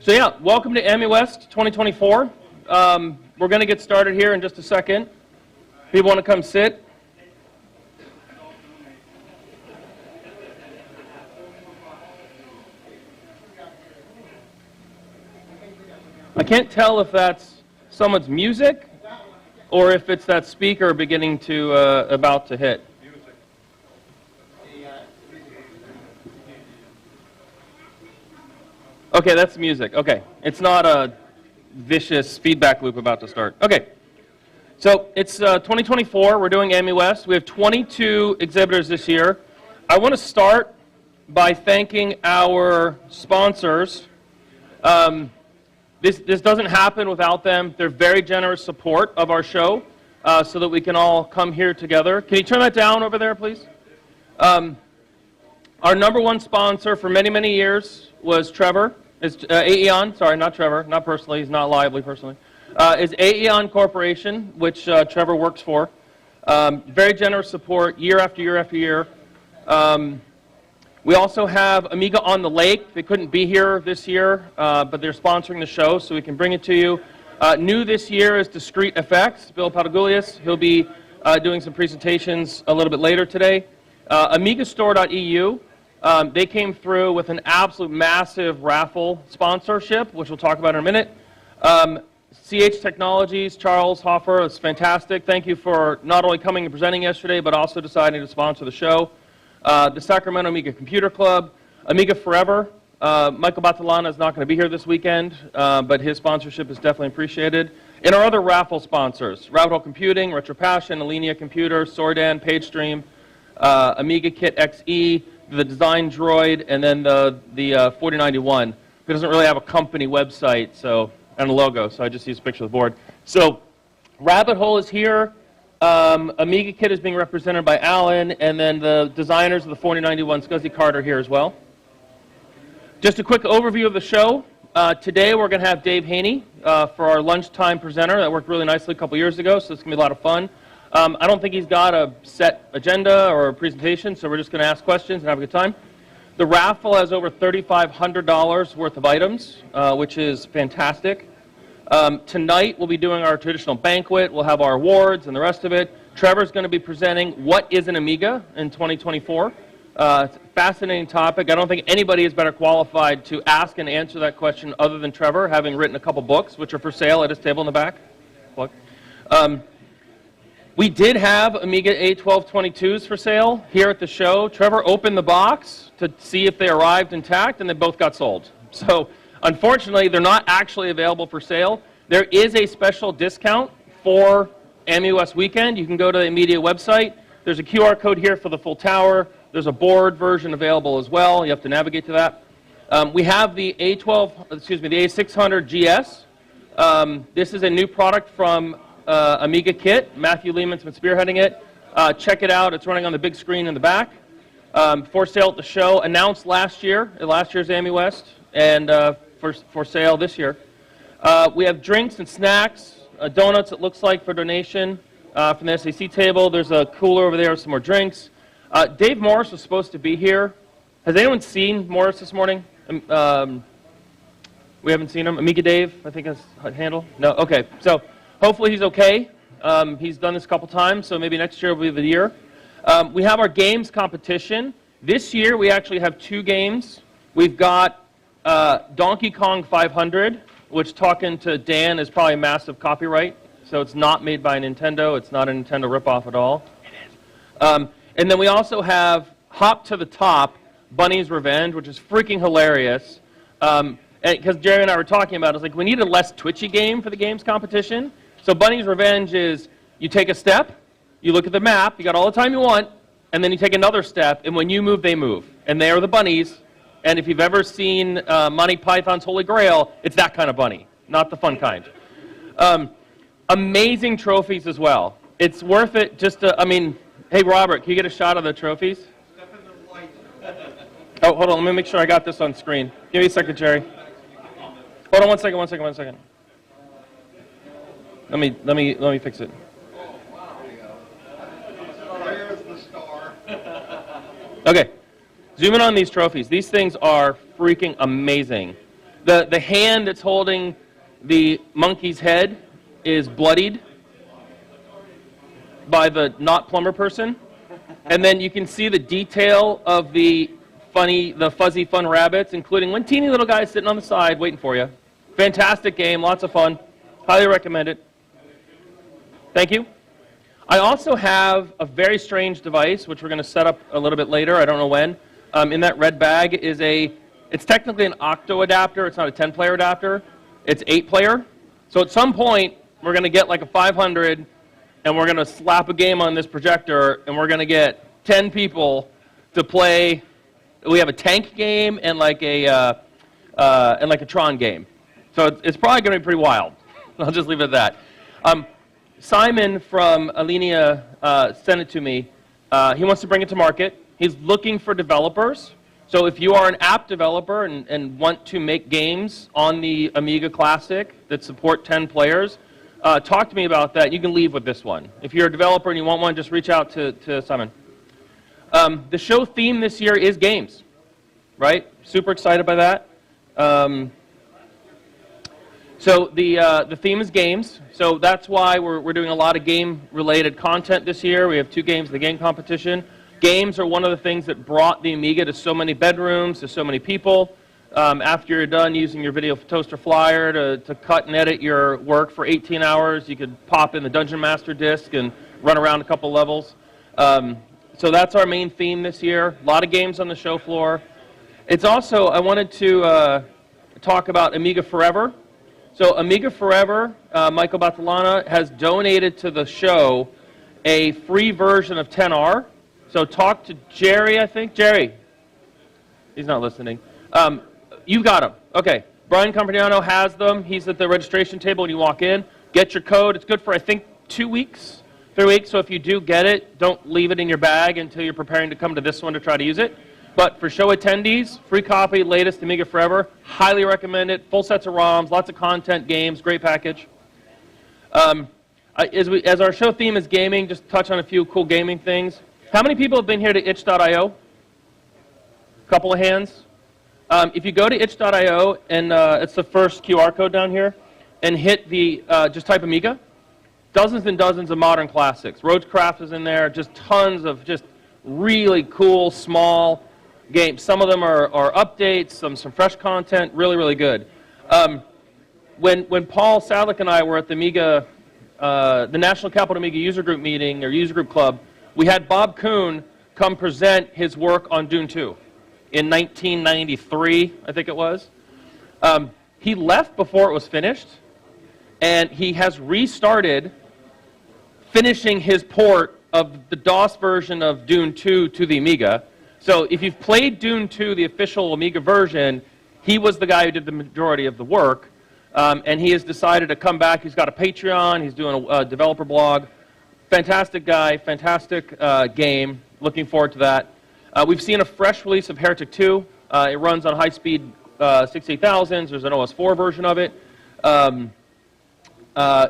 So yeah, welcome to Amiwest 2024. We're going to get started here in just a second. People want to come sit? I can't tell if that's someone's music or if it's that speaker beginning to, about to hit. Okay, that's music. Okay, it's not a vicious feedback loop about to start. Okay, so it's 2024. We're doing Amiwest. We have 22 exhibitors this year. I want to start by thanking our sponsors. This doesn't happen without them. They're very generous support of our show so that we can all come here together. Can you turn that down over there, please? Our number one sponsor for many, many years was Trevor. It's A-EON, sorry, not Trevor, not personally, he's not liably personally. Is A-EON Corporation, which Trevor works for. Very generous support year after year after year. We also have Amiga on the Lake. They couldn't be here this year, but they're sponsoring the show, so we can bring it to you. New this year is Discrete Effects. Bill Patagulias, he'll be doing some presentations a little bit later today. Amigastore.eu. They came through with an absolute massive raffle sponsorship, which we'll talk about in a minute. CH Technologies, Charles Hoffer, it's fantastic. Thank you for not only coming and presenting yesterday, but also deciding to sponsor the show. The Sacramento Amiga Computer Club, Amiga Forever. Michael Batalana is not going to be here this weekend, but his sponsorship is definitely appreciated. And our other raffle sponsors, Rabbit Hole Computing, Retro Passion, Alinea Computer, Sordan, PageStream, Amiga Kit XE, the Design Droid, and then the 4091. It doesn't really have a company website and a logo, so I just use a picture of the board. So Rabbit Hole is here. Amiga Kit is being represented by Alan, and then the designers of the 4091, Scuzzy Carter, here as well. Just a quick overview of the show. Today we're going to have Dave Haney for our lunchtime presenter. That worked really nicely a couple years ago, so it's going to be a lot of fun. I don't think he's got a set agenda or a presentation, so we're just going to ask questions and have a good time. The raffle has over $3,500 worth of items, which is fantastic. Tonight we'll be doing our traditional banquet. We'll have our awards and the rest of it. Trevor's going to be presenting what is an Amiga in 2024. It's a fascinating topic. I don't think anybody is better qualified to ask and answer that question other than Trevor, having written a couple books, which are for sale at his table in the back. Look. We did have Amiga A1222s for sale here at the show. Trevor opened the box to see if they arrived intact, and they both got sold. So unfortunately, they're not actually available for sale. There is a special discount for Amiwest weekend. You can go to the Media website. There's a QR code here for the full tower. There's a board version available as well. You have to navigate to that. We have the the A600 GS. This is a new product from Amiga Kit. Matthew Lehman's been spearheading it. Check it out. It's running on the big screen in the back. For sale at the show. Announced last year, at last year's Amiwest, and for sale this year. We have drinks and snacks, donuts it looks like for donation from the SAC table. There's a cooler over there with some more drinks. Dave Morris was supposed to be here. Has anyone seen Morris this morning? We haven't seen him. Amiga Dave, I think is handle. No? Okay. So hopefully he's okay. He's done this a couple times, so maybe next year will be the year. We have our games competition. This year we actually have two games. We've got Donkey Kong 500, which, talking to Dan, is probably a massive copyright. So it's not made by Nintendo. It's not a Nintendo ripoff at all. It is. And then we also have Hop to the Top, Bunny's Revenge, which is freaking hilarious. Because Jerry and I were talking about it, it's like we need a less twitchy game for the games competition. So Bunny's Revenge is you take a step, you look at the map, you got all the time you want, and then you take another step, and when you move, they move. And they are the bunnies. And if you've ever seen Monty Python's Holy Grail, it's that kind of bunny, not the fun kind. Amazing trophies as well. It's worth it just to, I mean, hey, Robert, can you get a shot of the trophies? Step in the light. Oh, hold on, let me make sure I got this on screen. Give me a second, Jerry. Hold on one second. Let me fix it. Oh, wow. There's the star. Okay. Zoom in on these trophies. These things are freaking amazing. The hand that's holding the monkey's head is bloodied by the not plumber person. And then you can see the detail of the fuzzy fun rabbits, including one teeny little guy sitting on the side waiting for you. Fantastic game, lots of fun. Highly recommend it. Thank you. I also have a very strange device, which we're going to set up a little bit later. I don't know when. In that red bag is it's technically an octo adapter. It's not a 10-player adapter. It's 8-player. So at some point, we're going to get like a 500, and we're going to slap a game on this projector, and we're going to get 10 people to play. We have a tank game and like a Tron game. So it's probably going to be pretty wild. I'll just leave it at that. Simon from Alinea sent it to me. He wants to bring it to market. He's looking for developers. So if you are an app developer and want to make games on the Amiga Classic that support 10 players, talk to me about that. You can leave with this one. If you're a developer and you want one, just reach out to Simon. The show theme this year is games, right? Super excited by that. So the theme is games. So that's why we're doing a lot of game-related content this year. We have 2 games in the game competition. Games are one of the things that brought the Amiga to so many bedrooms, to so many people. After you're done using your video toaster flyer to cut and edit your work for 18 hours, you could pop in the Dungeon Master disc and run around a couple levels. So that's our main theme this year. A lot of games on the show floor. It's also, I wanted to talk about Amiga Forever. So Amiga Forever, Michael Battalana, has donated to the show a free version of 10R. So talk to Jerry, I think. Jerry. He's not listening. You got him. Okay. Brian Compagnano has them. He's at the registration table when you walk in. Get your code. It's good for, I think, 2 weeks, 3 weeks. So if you do get it, don't leave it in your bag until you're preparing to come to this one to try to use it. But for show attendees, free copy, latest Amiga Forever. Highly recommend it. Full sets of ROMs, lots of content, games, great package. As our show theme is gaming, just touch on a few cool gaming things. How many people have been here to itch.io? Couple of hands. If you go to itch.io, and it's the first QR code down here, and hit just type Amiga, dozens and dozens of modern classics. Roadcraft is in there, just tons of just really cool, small games. Some of them are updates, some fresh content, really, really good. When Paul Sadlick and I were at the Amiga, the National Capital Amiga User Group meeting, or User Group Club, we had Bob Kuhn come present his work on Dune 2 in 1993, I think it was. He left before it was finished, and he has restarted finishing his port of the DOS version of Dune 2 to the Amiga. So if you've played Dune 2, the official Amiga version, he was the guy who did the majority of the work, and he has decided to come back. He's got a Patreon. He's doing a developer blog. Fantastic guy, fantastic game. Looking forward to that. We've seen a fresh release of Heretic 2. It runs on high-speed 68000s. There's an OS4 version of it.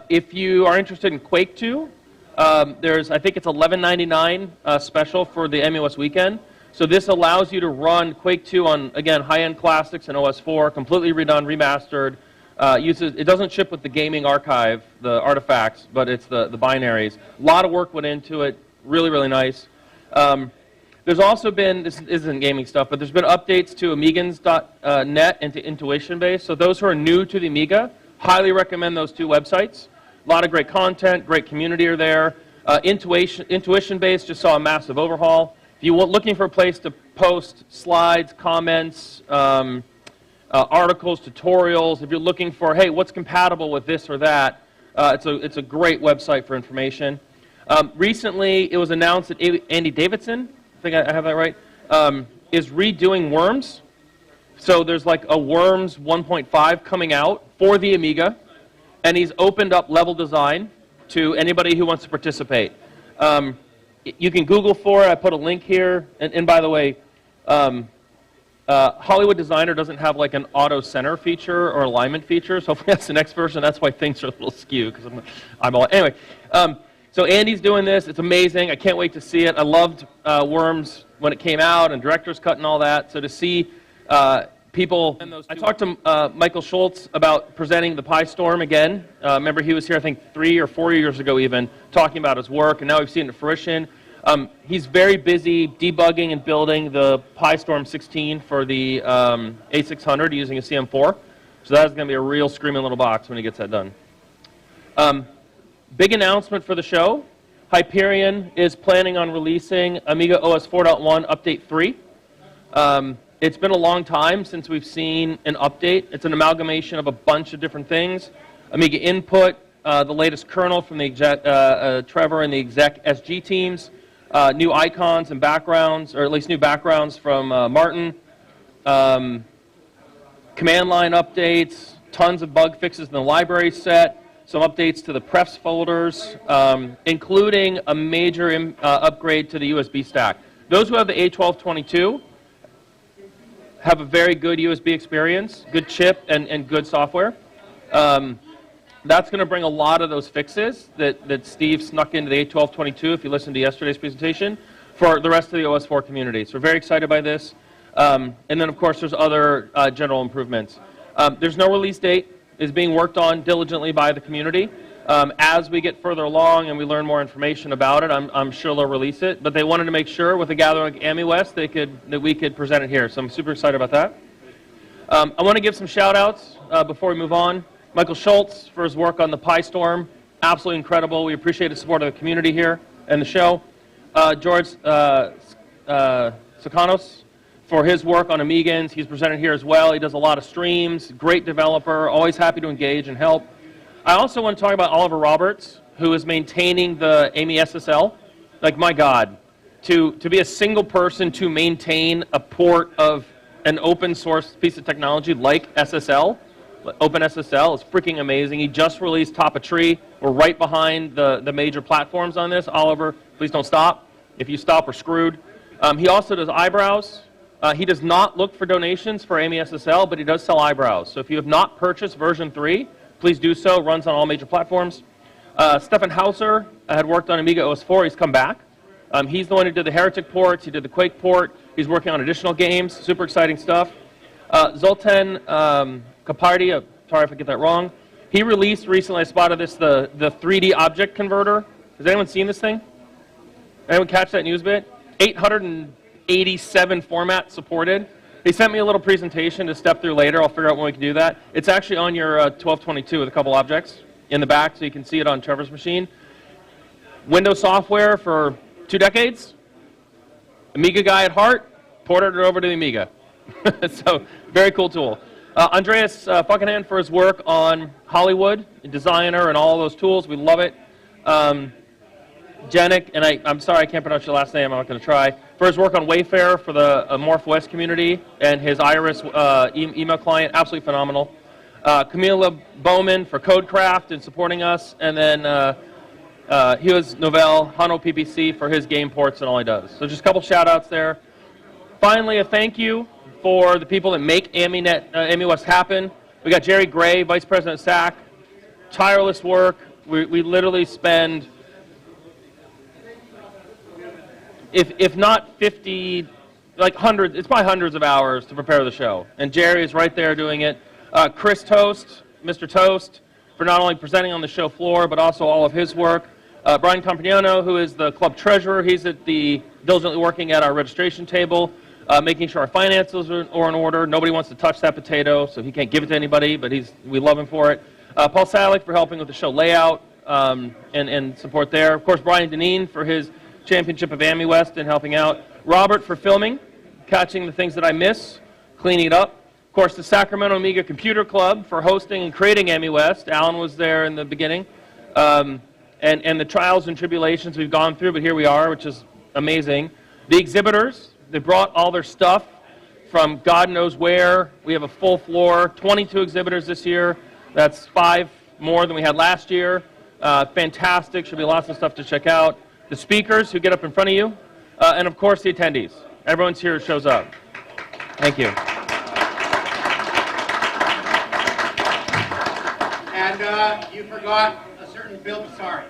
If you are interested in Quake 2, I think it's $11.99 special for the Amiwest weekend. So this allows you to run Quake 2 on, again, high-end classics and OS4, completely redone, remastered. It doesn't ship with the gaming archive, the artifacts, but it's the binaries. A lot of work went into it. Really, really nice. There's also been, this isn't gaming stuff, but there's been updates to Amigans.net and to Intuition Base. So those who are new to the Amiga, highly recommend those 2 websites. A lot of great content, great community are there. Intuition Base just saw a massive overhaul. If you're looking for a place to post slides, comments, articles, tutorials, if you're looking for, hey, what's compatible with this or that, it's a great website for information. Recently, it was announced that Andy Davidson, I think I have that right, is redoing Worms. So there's like a Worms 1.5 coming out for the Amiga, and he's opened up level design to anybody who wants to participate. You can Google for it. I put a link here. And by the way, Hollywood Designer doesn't have like an auto center feature or alignment feature. So hopefully that's the next version. That's why things are a little skewed because anyway. So Andy's doing this. It's amazing. I can't wait to see it. I loved Worms when it came out and Director's Cut and all that. So to see people, I talked to Michael Schultz about presenting the Pi Storm again. Remember, he was here, I think, 3 or 4 years ago even, talking about his work, and now we've seen it in fruition. He's very busy debugging and building the Pi Storm 16 for the A600 using a CM4. So that's going to be a real screaming little box when he gets that done. Big announcement for the show. Hyperion is planning on releasing Amiga OS 4.1 Update 3. It's been a long time since we've seen an update. It's an amalgamation of a bunch of different things. Amiga Input, the latest kernel from the Trevor and the exec SG teams, new icons and backgrounds, or at least new backgrounds from Martin, command line updates, tons of bug fixes in the library set, some updates to the prefs folders, including a major upgrade to the USB stack. Those who have the A1222 have a very good USB experience, good chip, and good software. That's going to bring a lot of those fixes that Steve snuck into the A1222, if you listened to yesterday's presentation, for the rest of the OS4 community. So we're very excited by this. And then, of course, there's other general improvements. There's no release date. It's being worked on diligently by the community. As we get further along and we learn more information about it, I'm sure they'll release it. But they wanted to make sure with a gathering like Amiwest that we could present it here. So I'm super excited about that. I want to give some shout-outs before we move on. Michael Schultz for his work on the Pi Storm. Absolutely incredible. We appreciate the support of the community here and the show. George Sakanos for his work on Amigans. He's presented here as well. He does a lot of streams. Great developer. Always happy to engage and help. I also want to talk about Oliver Roberts, who is maintaining the AMI SSL. Like, my God, to be a single person to maintain a port of an open source piece of technology like SSL, OpenSSL, is freaking amazing. He just released Top a Tree. We're right behind the major platforms on this. Oliver, please don't stop. If you stop, we're screwed. He also does eyebrows. He does not look for donations for AMI SSL, but he does sell eyebrows. So if you have not purchased version 3, please do so. Runs on all major platforms. Stefan Hauser had worked on Amiga OS 4. He's come back. He's the one who did the Heretic ports. He did the Quake port. He's working on additional games. Super exciting stuff. Zoltan Kapardi, sorry if I get that wrong. He released recently, I spotted this, the 3D object converter. Has anyone seen this thing? Anyone catch that news bit? 887 formats supported. He sent me a little presentation to step through later. I'll figure out when we can do that. It's actually on your 1222 with a couple objects in the back, so you can see it on Trevor's machine. Windows software for 2 decades. Amiga guy at heart, ported it over to the Amiga. So, very cool tool. Andreas Fuckenhand for his work on Hollywood, designer, and all those tools. We love it. Janik, and I'm sorry I can't pronounce your last name. I'm not going to try. For his work on Wayfair for the MorphWest community and his Iris email client, absolutely phenomenal. Camila Bowman for Codecraft and supporting us, and then Hughes Novell, Hano PPC for his game ports and all he does. So just a couple shout-outs there. Finally, a thank you for the people that make Amiwest happen. We got Jerry Gray, Vice President of SAC. Tireless work. We literally spend, if not 50, like hundreds, it's probably hundreds of hours to prepare the show. And Jerry is right there doing it. Chris Toast, Mr. Toast, for not only presenting on the show floor, but also all of his work. Brian Compagnano, who is the club treasurer, he's diligently working at our registration table, making sure our finances are in order. Nobody wants to touch that potato, so he can't give it to anybody, but we love him for it. Paul Salick for helping with the show layout and support there. Of course, Brian Deneen for his championship of Amiwest and helping out. Robert for filming, catching the things that I miss, cleaning it up. Of course, the Sacramento Amiga Computer Club for hosting and creating Amiwest. Alan was there in the beginning. And the trials and tribulations we've gone through, but here we are, which is amazing. The exhibitors, they brought all their stuff from God knows where. We have a full floor, 22 exhibitors this year. That's 5 more than we had last year. Fantastic, should be lots of stuff to check out. The speakers who get up in front of you, and of course the attendees. Everyone's here who shows up. Thank you. And you forgot a certain Bill Borsari.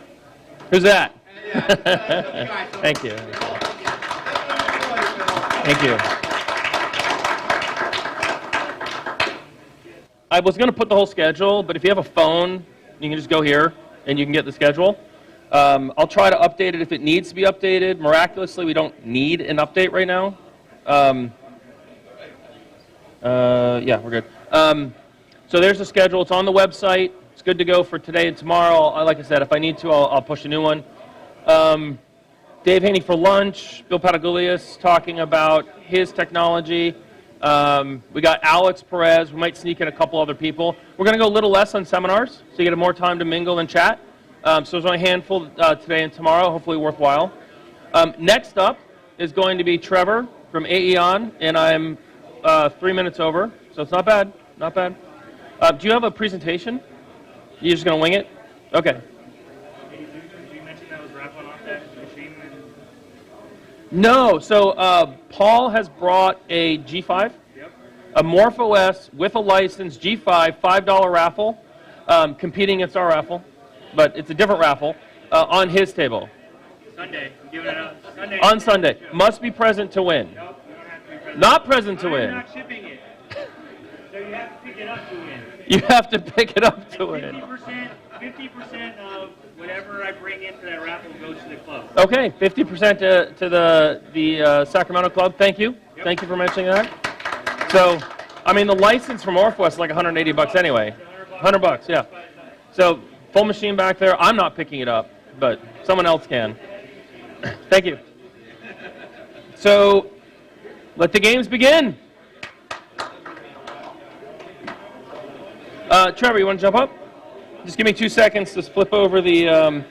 Who's that? Yeah, Thank you. Thank you. I was going to put the whole schedule, but if you have a phone, you can just go here and you can get the schedule. I'll try to update it if it needs to be updated. Miraculously, we don't need an update right now. Yeah, we're good. So there's the schedule. It's on the website. It's good to go for today and tomorrow. Like I said, if I need to, I'll push a new one. Dave Haney for lunch. Bill Patagoulias talking about his technology. We got Alex Perez. We might sneak in a couple other people. We're going to go a little less on seminars, so you get more time to mingle and chat. So there's only a handful today and tomorrow, hopefully worthwhile. Next up is going to be Trevor from A-EON, and I'm 3 minutes over, so it's not bad, not bad. Do you have a presentation? You're just going to wing it? Okay. Did you mention that was raffling off that machine? No, so Paul has brought a G5, Yep. a MorphOS with a license, G5, $5 raffle, competing against our raffle, but it's a different raffle, on his table. Sunday. I'm giving it up. Sunday. On Sunday. Must be present to win. Nope, you don't have to be present. Not present to I'm win. not shipping it. So you have to pick it up to win. You have to pick it up to win. 50% of whatever I bring into that raffle goes to the club. Okay, 50% to the Sacramento club. Thank you. Yep. Thank you for mentioning that. So, I mean, the license from Orthwest is like 180 bucks anyway. 100 bucks, yeah. So, full machine back there. I'm not picking it up, but someone else can. Thank you. So, let the games begin. Trevor, you want to jump up? Just give me 2 seconds to flip over the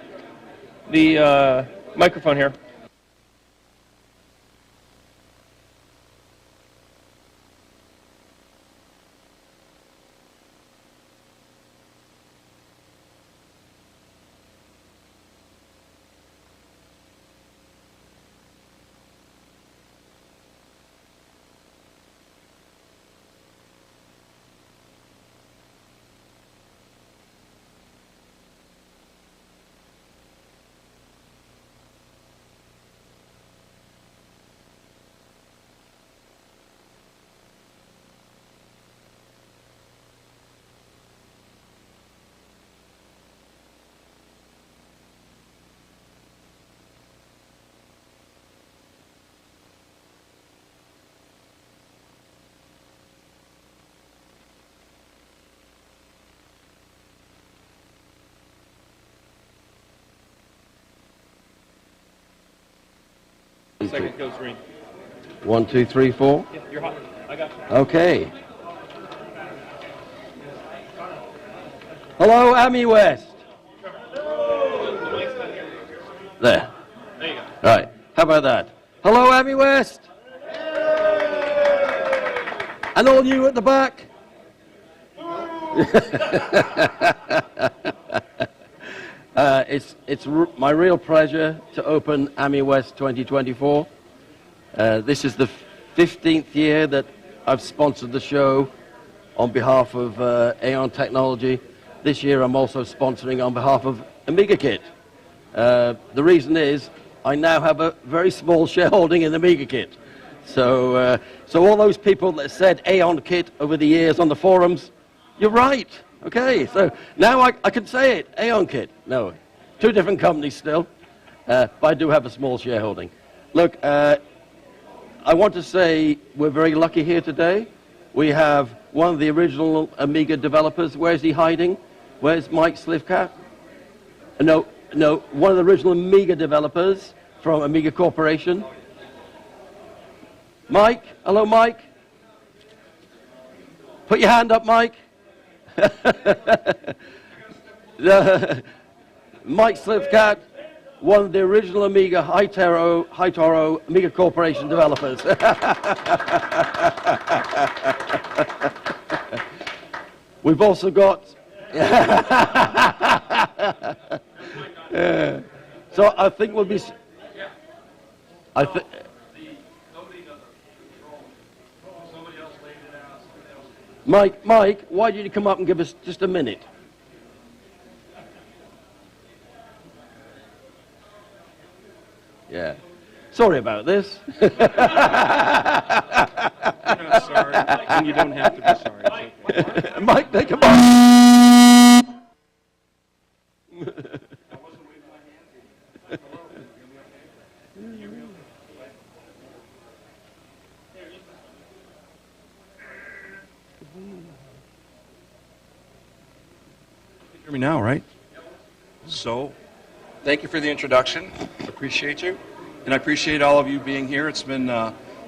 microphone here. Second goes green. 1, 2, 3, 4. Yeah, you're hot. I got you. Okay. Hello, Amiwest. There. There you go. Right. How about that? Hello, Amiwest. And all you at the back. It's my real pleasure to open Amiwest 2024. This is the 15th year that I've sponsored the show on behalf of A-EON Technology. This year I'm also sponsoring on behalf of Amiga Kit. The reason is I now have a very small shareholding in Amiga Kit. So all those people that said A-EON Kit over the years on the forums, you're right. Okay, so now I can say it, A-EON Kit. No, two different companies still, but I do have a small shareholding. Look, I want to say we're very lucky here today. We have one of the original Amiga developers. Where's he hiding? Where's Mike Slicat? No, one of the original Amiga developers from Amiga Corporation. Mike, hello Mike. Put your hand up, Mike. Mike Slicat, one of the original Amiga High Toro Amiga Corporation developers. We've also got. So I think we'll be. I think. Mike, why did you come up and give us just a minute? Yeah. Sorry about this. You're not sorry, and you don't have to be sorry. It's okay. Mike, take a box. Hear me now, right? So, thank you for the introduction. Appreciate you. And I appreciate all of you being here. It's been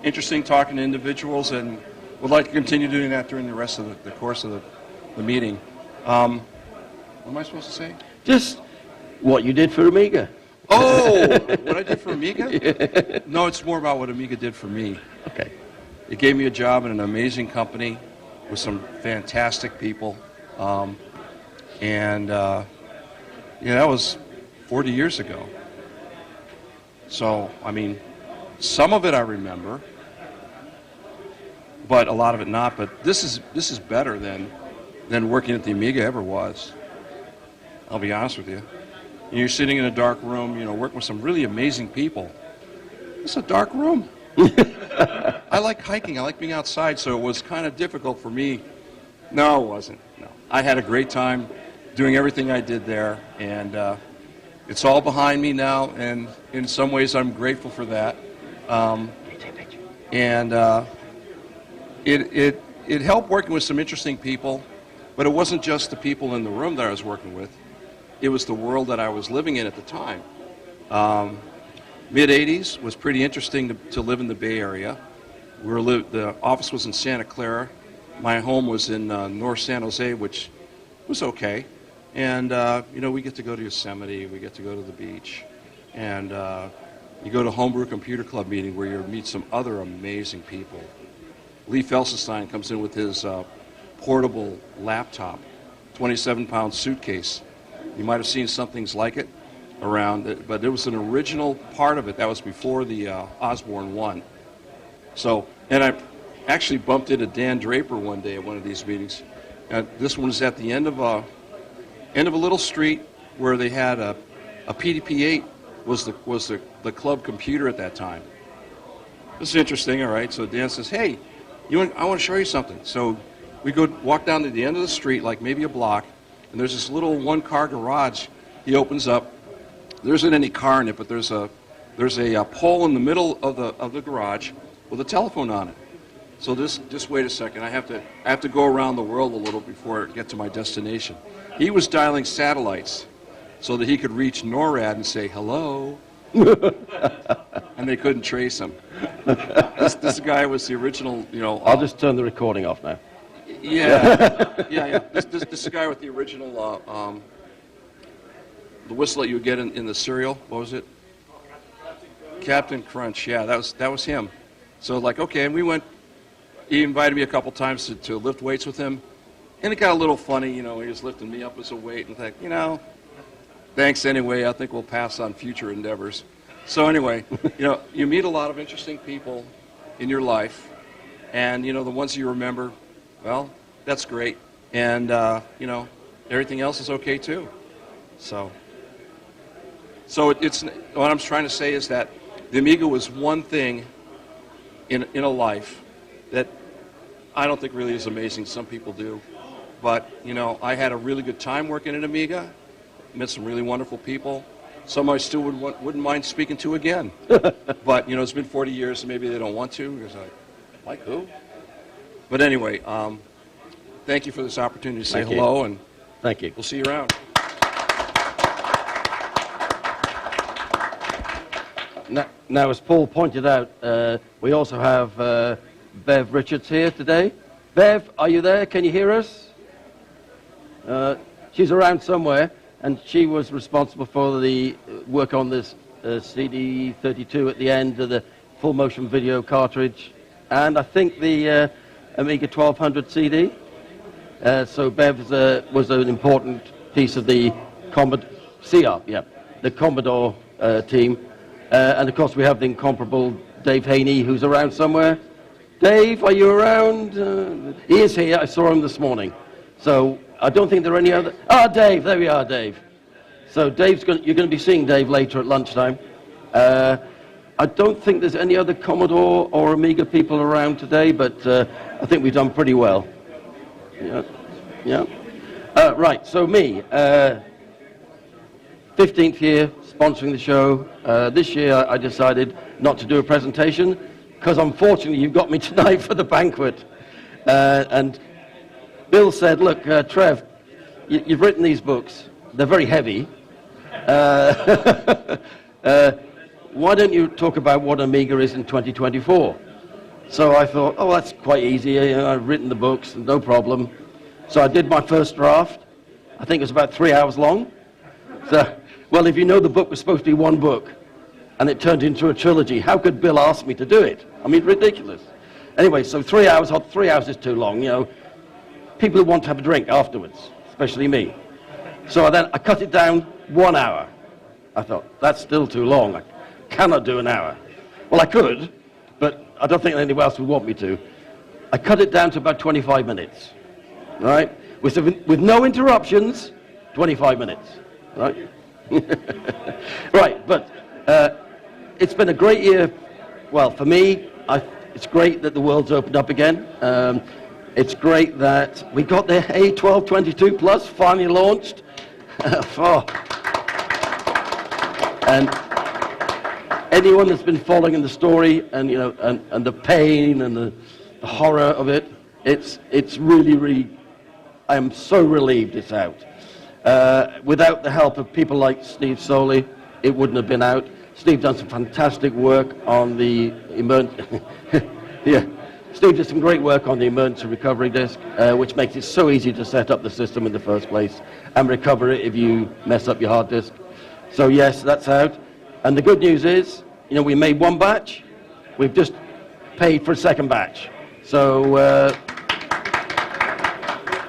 interesting talking to individuals, and would like to continue doing that during the rest of the course of the meeting. What am I supposed to say? Just what you did for Amiga. Oh, what I did for Amiga? No, it's more about what Amiga did for me. Okay. It gave me a job in an amazing company with some fantastic people. That was 40 years ago. So, I mean, some of it I remember, but a lot of it not. But this is better than working at the Amiga ever was. I'll be honest with you. And you're sitting in a dark room, working with some really amazing people. It's a dark room. I like hiking. I like being outside, so it was kind of difficult for me. No, it wasn't. No, I had a great time doing everything I did there, and it's all behind me now, and in some ways I'm grateful for that. It helped working with some interesting people, but it wasn't just the people in the room that I was working with. It was the world that I was living in at the time. Mid-'80s was pretty interesting to live in the Bay Area. The office was in Santa Clara. My home was in North San Jose, which was okay. And, we get to go to Yosemite, we get to go to the beach. And you go to Homebrew Computer Club meeting where you meet some other amazing people. Lee Felsenstein comes in with his portable laptop, 27-pound suitcase. You might have seen some things like it around, but it was an original part of it. That was before the Osborne 1. So, and I actually bumped into Dan Draper one day at one of these meetings. This one was at the end of a little street where they had a PDP-8 was the club computer at that time. This is interesting, all right. So Dan says, "Hey, I want to show you something." So we walk down to the end of the street, like maybe a block, and there's this little one-car garage. He opens up. There isn't any car in it, but there's a pole in the middle of the garage with a telephone on it. So just wait a second. I have to go around the world a little before I get to my destination. He was dialing satellites so that he could reach NORAD and say hello, and they couldn't trace him. This guy was the original. I'll just turn the recording off now. Yeah. This is the guy with the original, the whistle that you would get in the cereal. What was it? Captain Crunch. Yeah, that was him. So okay, and we went. He invited me a couple times to lift weights with him, and it got a little funny. He was lifting me up as a weight, and thanks anyway. I think we'll pass on future endeavors. So anyway, you meet a lot of interesting people in your life, and the ones you remember. Well, that's great, and everything else is okay too. So it's what I'm trying to say is that the Amiga was one thing in a life that I don't think really is amazing. Some people do, but I had a really good time working at Amiga. Met some really wonderful people. Some I still wouldn't mind speaking to again. But it's been 40 years, so maybe they don't want to because like who? But anyway, thank you for this opportunity to say hello, and thank you. We'll see you around. Now, as Paul pointed out, we also have Bev Richards here today. Bev, are you there? Can you hear us? She's around somewhere, and she was responsible for the work on this CD32 at the end of the full motion video cartridge, and I think the Amiga 1200 CD. So Bev was an important piece of the the Commodore team. And of course we have the incomparable Dave Haney, who's around somewhere. Dave, are you around? He is here. I saw him this morning. So I don't think there are any other. Dave, there we are, Dave. So you're going to be seeing Dave later at lunchtime. I don't think there's any other Commodore or Amiga people around today, but I think we've done pretty well. Yeah. Yeah. Right, so me, 15th year sponsoring the show. This year I decided not to do a presentation because unfortunately you've got me tonight for the banquet. And Bill said, look, Trev, you've written these books. They're very heavy. Why don't you talk about what Amiga is in 2024? So I thought, oh, that's quite easy. You know, I've written the books, no problem. So I did my first draft. I think it was about 3 hours long. So, well, if you know the book was supposed to be one book, and it turned into a trilogy, how could Bill ask me to do it? I mean, ridiculous. Anyway, so 3 hours, 3 hours is too long, you know. People who want to have a drink afterwards, especially me. So I cut it down 1 hour. I thought, that's still too long. I cannot do an hour. Well, I could, but I don't think anyone else would want me to. I cut it down to about 25 minutes, right? With no interruptions, 25 minutes, right? Right, but it's been a great year. Well, for me, it's great that the world's opened up again. It's great that we got the A1222 Plus finally launched. And anyone that's been following the story and, you know, and the pain and the horror of it, it's really, I am so relieved it's out. Without the help of people like Steve Solie, it wouldn't have been out. Steve done some fantastic work on the Steve did some great work on the emergency recovery disk, which makes it so easy to set up the system in the first place and recover it if you mess up your hard disk. So yes, that's out. And the good news is, you know, we made one batch. We've just paid for a second batch. So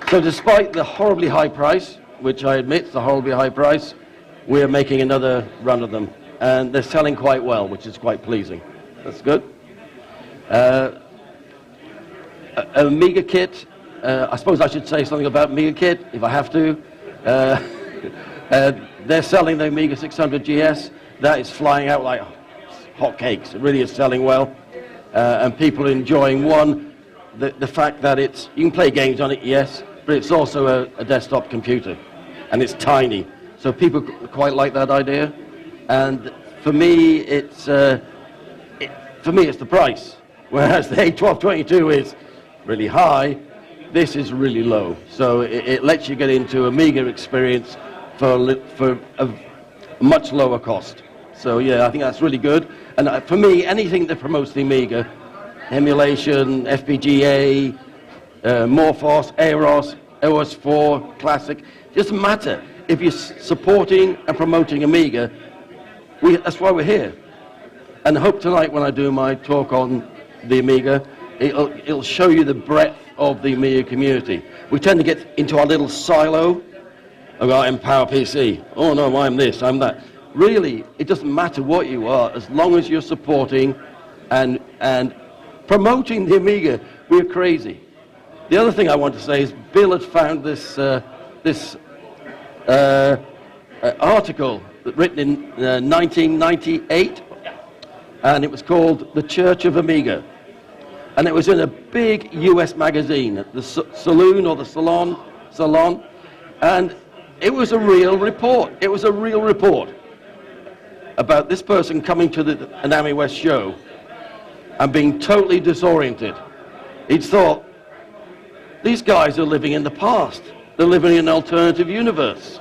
despite the horribly high price, which I admit is a horribly high price, we're making another run of them. And they're selling quite well, which is quite pleasing. That's good. Amiga kit. I suppose I should say something about Amiga kit, if I have to. They're selling the Amiga 600 GS. That is flying out like hotcakes. It really is selling well. And people are enjoying, the fact that you can play games on it, yes, but it's also a desktop computer. And it's tiny. So people quite like that idea. And for me, it's the price. Whereas the A1222 is really high, this is really low. So it lets you get into Amiga experience for a much lower cost. So yeah, I think that's really good. And for me, anything that promotes the Amiga, emulation, FPGA, Morphos, Aeros, OS4, Classic, doesn't matter. If you're supporting and promoting Amiga, that's why we're here. And I hope tonight when I do my talk on the Amiga, it'll show you the breadth of the Amiga community. We tend to get into our little silo about Empower PC. Oh no, I'm this, I'm that. Really, it doesn't matter what you are, as long as you're supporting and promoting the Amiga. We're crazy. The other thing I want to say is Bill had found this article written in 1998, and it was called The Church of Amiga. And it was in a big US magazine, the Saloon or the Salon, and it was a real report. It was a real report about this person coming to an Amiwest show and being totally disoriented. He'd thought, these guys are living in the past. They're living in an alternative universe.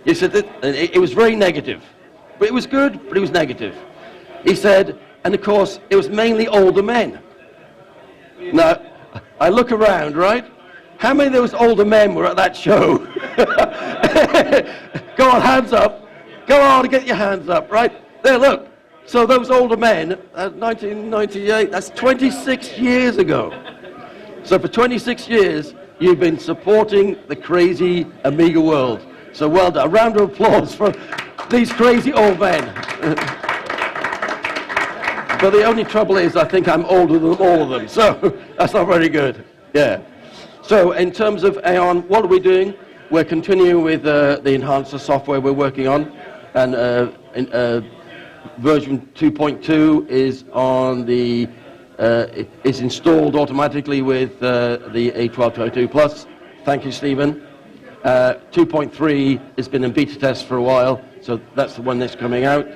He said that it was very negative, but it was good, but it was negative. He said, and of course, it was mainly older men. Now, I look around, right? How many of those older men were at that show? Go on, hands up. Go on, get your hands up, right? There, look. So those older men, 1998, that's 26 years ago. So for 26 years, you've been supporting the crazy Amiga world. So well done. A round of applause for these crazy old men. But the only trouble is, I think I'm older than all of them, so that's not very good. Yeah. So in terms of A-EON, what are we doing? We're continuing with the enhancer software we're working on, and version 2.2 is on it's installed automatically with the A1222 Plus. Thank you, Stephen. 2.3 has been in beta test for a while, so that's the one that's coming out.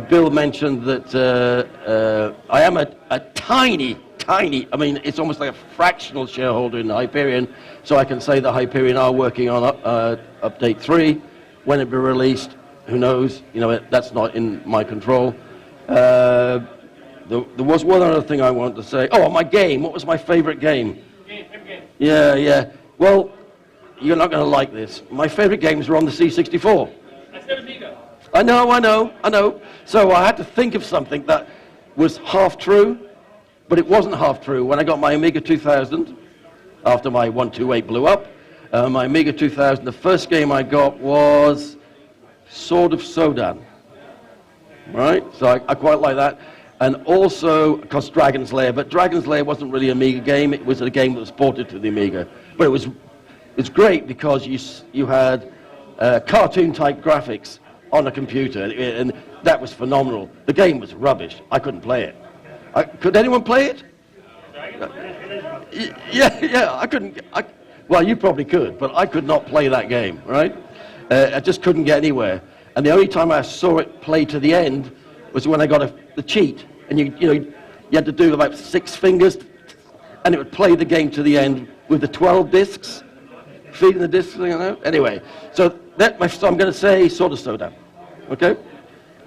Bill mentioned that I am a tiny, I mean, it's almost like a fractional shareholder in Hyperion, so I can say that Hyperion are working on update 3. When it be released, who knows? You know, that's not in my control. There was one other thing I wanted to say. Oh, my game. What was my favorite game? Game. Yeah. Well, you're not going to like this. My favorite games were on the C64. I said Amiga. I know. So I had to think of something that was half true, but it wasn't half true. When I got my Amiga 2000, after my 128 blew up, my Amiga 2000, the first game I got was Sword of Sodan. Right? So I quite like that. And also, of course, Dragon's Lair. But Dragon's Lair wasn't really an Amiga game. It was a game that was ported to the Amiga. But it's great because you had cartoon-type graphics on a computer, and that was phenomenal. The game was rubbish. I couldn't play it. Could anyone play it? Yeah, I couldn't. Well, you probably could, but I could not play that game, right? I just couldn't get anywhere. And the only time I saw it play to the end was when I got the cheat, and you had to do about 6 fingers, and it would play the game to the end with the 12 discs, feeding the discs, you know. Anyway, so I'm going to say Sword of Sodan, okay?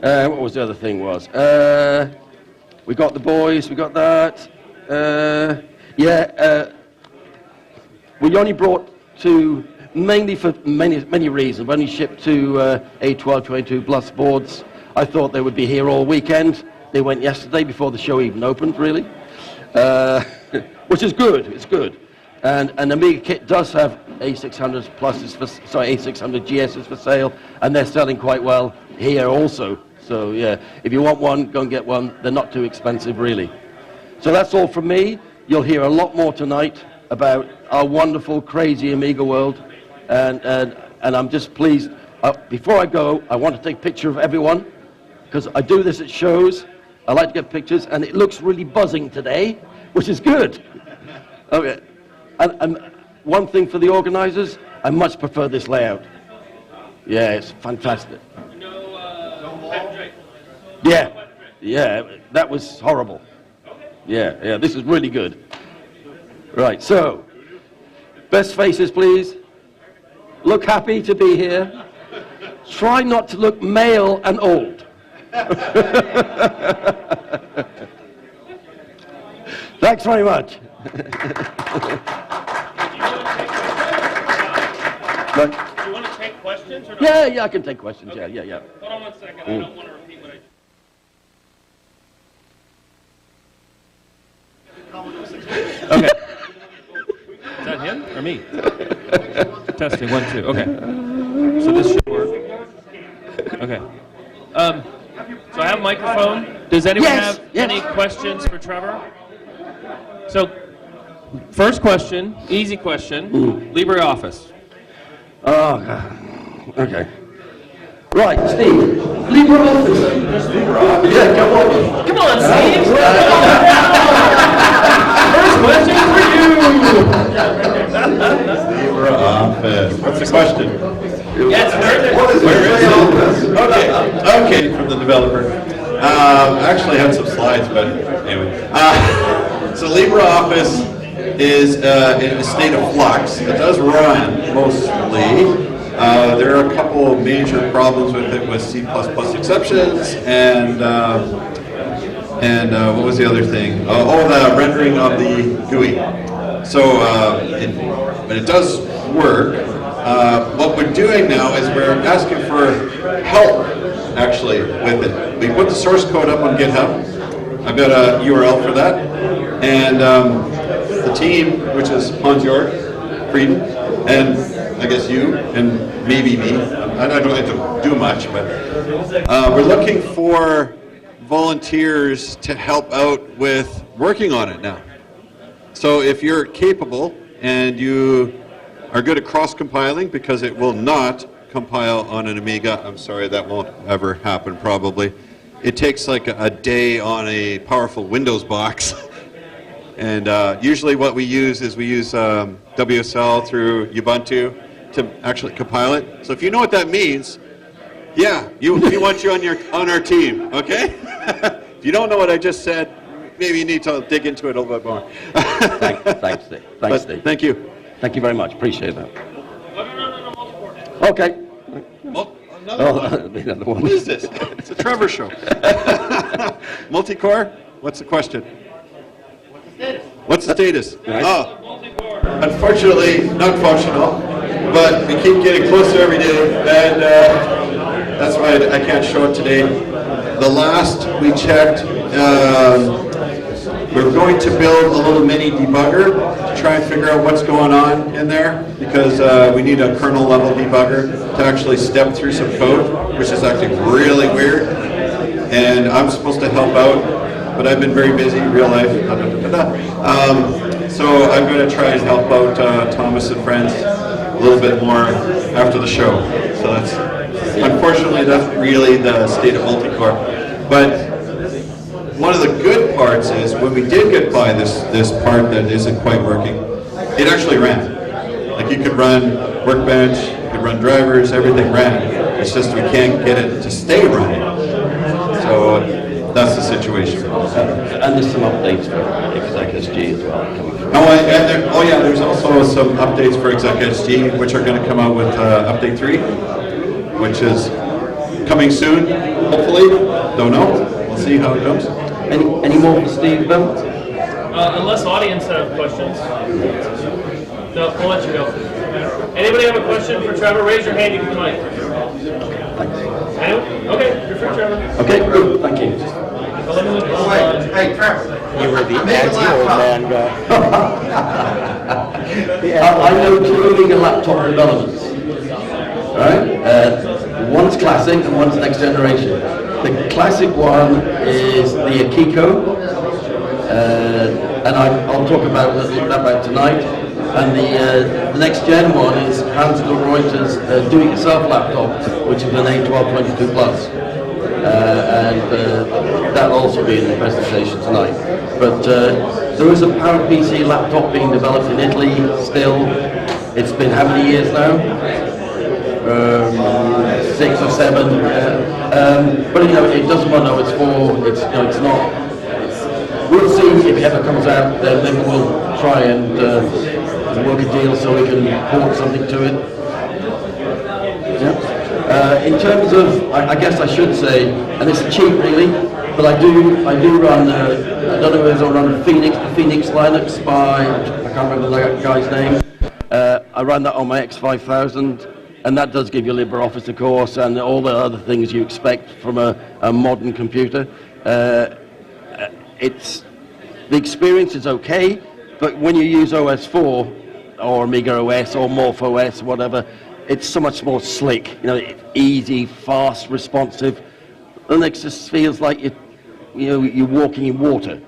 What was the other thing was? We got the boys, we got that. We only brought to, mainly for many reasons, we only shipped to A1222 Plus boards. I thought they would be here all weekend. They went yesterday before the show even opened, really, which is good. It's good. And Amiga Kit does have A600 Pluses, A600 GSs for sale, and they're selling quite well here also. So yeah, if you want one, go and get one. They're not too expensive, really. So that's all from me. You'll hear a lot more tonight about our wonderful, crazy Amiga world, and I'm just pleased. Before I go, I want to take a picture of everyone, because I do this at shows. I like to get pictures, and it looks really buzzing today, which is good. Okay. And one thing for the organizers, I much prefer this layout. Yeah, it's fantastic. Yeah, that was horrible. Yeah, this is really good. Right, so, best faces, please. Look happy to be here. Try not to look male and old. Thanks very much. Do you want to take questions or not? Yeah, I can take questions. Okay. Yeah. Hold on one second. I don't want to repeat what I... Okay. Is that him or me? Testing, 1, 2. Okay. So this should work. Okay. So I have a microphone. Does anyone have any questions for Trevor? So, first question, easy question. LibreOffice. Oh, God. Okay. Right, Steve. LibreOffice. Yeah, come on. Come on, Steve. First question for you. LibreOffice. What's the question? Yes, Where is LibreOffice? Okay, from the developer. Actually, I have some slides, but anyway. So LibreOffice is in a state of flux. It does run mostly. There are a couple of major problems with it, with C++ exceptions, and what was the other thing? The rendering of the GUI. So, but it does work. What we're doing now is we're asking for help, actually, with it. We put the source code up on GitHub. I've got a URL for that. And the team, which is Hans-Jörg Frieden, and I guess you, and maybe me. I don't have to do much, but we're looking for volunteers to help out with working on it now. So if you're capable and you are good at cross-compiling, because it will not compile on an Amiga. I'm sorry, that won't ever happen probably. It takes like a day on a powerful Windows box. And usually what we use is WSL through Ubuntu to actually compile it. So if you know what that means, yeah, we want you on our team, okay? If you don't know what I just said, maybe you need to dig into it a little bit more. Thanks, Steve. Thanks, Steve. Thank you. Thank you very much. Appreciate that. No, Okay. Another one. Another one. What is this? It's a Trevor show. Multi-core? What's the question? What's the status? Right. Oh, unfortunately, not functional, but we keep getting closer every day, and that's why I can't show it today. The last we checked, we're going to build a little mini debugger to try and figure out what's going on in there, because we need a kernel level debugger to actually step through some code, which is actually really weird. And I'm supposed to help out, but I've been very busy, real life. So I'm going to try and help out Thomas and friends a little bit more after the show. So that's, unfortunately, that's really the state of multi-core. But one of the good parts is when we did get by this part that isn't quite working, it actually ran. Like you could run Workbench, you could run drivers, everything ran. It's just we can't get it to stay running. So that's the situation. And there's some updates for ExecSG as well coming through. There's also some updates for ExecSG, which are going to come out with update 3, which is coming soon, hopefully. Don't know. We'll see how it goes. Any more for Steve, Bill? unless audience have questions. No, we'll let you go. Anybody have a question for Trevor? Raise your hand, you can mic. Anyone? Okay, you're free, Trevor. Okay, good, thank you. Well, let me look Hey, Trevor. You were the anti-old man guy. I know two Amiga laptop developments. Right? One's classic and one's next generation. The classic one is the Akiko, and I'll talk about that tonight. And the next gen one is Hans Reuter's do-it-yourself laptop, which is an A1222 Plus. And that'll also be in the presentation tonight. But there is a PowerPC laptop being developed in Italy still. It's been how many years now? 6 or 7. But it doesn't run OS4. It's it's not. We'll see if it ever comes out. Then we'll try and work a deal so we can port something to it. Yeah. In terms of, I guess I should say, and it's cheap really, but I do run. I don't know if I run Phoenix Linux by, I can't remember the guy's name. I run that on my X5000, and that does give you LibreOffice, of course, and all the other things you expect from a modern computer. The experience is okay, but when you use OS4 or Amiga OS or Morph OS, whatever, it's so much more slick. Easy, fast, responsive. Linux just feels like you're walking in water.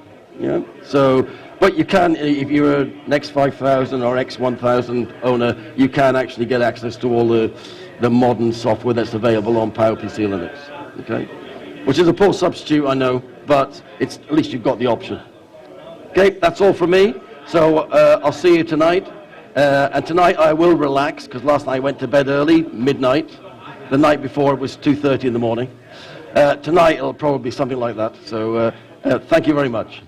So. But you can, if you're an X5000 or X1000 owner, you can actually get access to all the modern software that's available on PowerPC Linux, okay? Which is a poor substitute, I know, but at least you've got the option. Okay, that's all from me. So I'll see you tonight. And tonight I will relax, because last night I went to bed early, midnight. The night before it was 2:30 in the morning. Tonight it'll probably be something like that. So thank you very much.